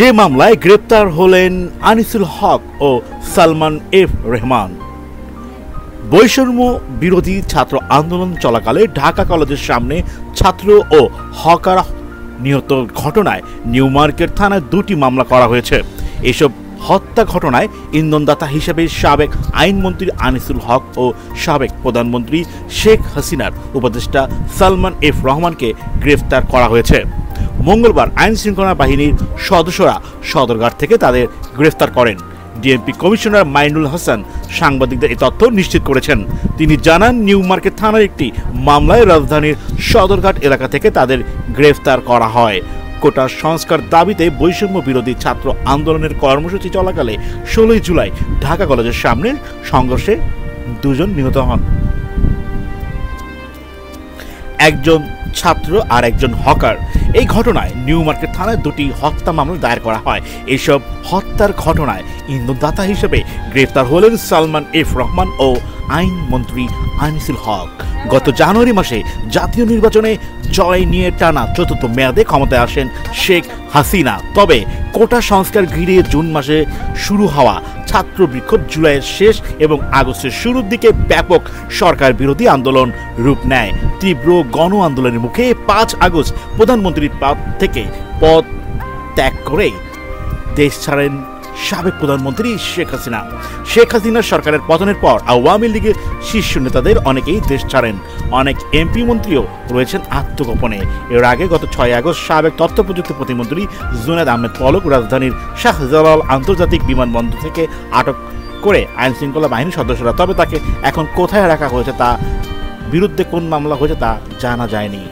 যে মামলায় গ্রেপ্তার হলেন আনিসুল হক ও সালমান এফ রহমান। বৈষম্য বিরোধী ছাত্র আন্দোলন চলাকালে ঢাকা কলেজের সামনে ছাত্র ও হকার নিহত ঘটনায় নিউ মার্কেট থানায় 2টি মামলা করা হয়েছে। এসব হত্যা ঘটনায় ইন্ধনদাতা হিসেবে সাবেক আইনমন্ত্রী আনিসুল হক ও সাবেক প্রধানমন্ত্রী শেখ হাসিনার উপদেষ্টা সালমান এফ রহমানকে গ্রেফতার করা হয়েছে। মঙ্গলবার আইন শৃঙ্খলা বাহিনীর সদস্যরা সদরঘাট থেকে তাদের গ্রেফতার করেন। ডিএমপি কমিশনার মাইনুল হাসান সাংবাদিকদের এই তথ্য নিশ্চিত করেছেন। তিনি জানান, নিউ মার্কেট থানার একটি মামলায় রাজধানীর সদরঘাট এলাকা থেকে তাদের গ্রেফতার করা হয়। কোটা সংস্কার দাবিতে বৈষম্য বিরোধী ছাত্র আন্দোলনের কর্মসূচি চলাকালে 16 জুলাই ঢাকা কলেজের সামনে সংঘর্ষে 2 জন নিহত হন। একজন ছাত্র আর একজন হকার। এই ঘটনায় নিউ মার্কেট থানায় 2টি হত্যা মামলা দায়ের করা হয়। এসব হত্যার ঘটনায় ইন্ধনদাতা হিসেবে গ্রেফতার হলেন সালমান এফ রহমান ও আইনমন্ত্রী আনিসুল হক। গত জানুয়ারি মাসে জাতীয় নির্বাচনে জয় নিয়ে টানা 4র্থ মেয়াদে ক্ষমতায় আসেন শেখ হাসিনা। তবে কোটা সংস্কার ঘিরে জুন মাসে শুরু হওয়া ছাত্র বিক্ষোভ জুলাইয়ের শেষ এবং আগস্টের শুরুর দিকে ব্যাপক সরকার বিরোধী আন্দোলন রূপ নেয়। তীব্র গণ আন্দোলনের মুখে 5 আগস্ট প্রধানমন্ত্রীর পদ থেকে পদ ত্যাগ করে দেশ ছাড়েন সাবেক প্রধানমন্ত্রী শেখ হাসিনা। শেখ হাসিনার সরকারের পতনের পর আওয়ামী লীগের শীর্ষ নেতাদের অনেকেই দেশ ছাড়েন। অনেক এমপি মন্ত্রীও রয়েছেন আত্মগোপনে। এর আগে গত 6 আগস্ট সাবেক তথ্য প্রযুক্তি প্রতিমন্ত্রী জুনায়েদ আহমেদ পলক রাজধানীর শাহজালাল আন্তর্জাতিক বিমানবন্দর থেকে আটক করে আইন শৃঙ্খলা বাহিনীর সদস্যরা। তবে তাকে এখন কোথায় রাখা হয়েছে, তা বিরুদ্ধে কোন মামলা হয়েছে তা জানা যায়নি।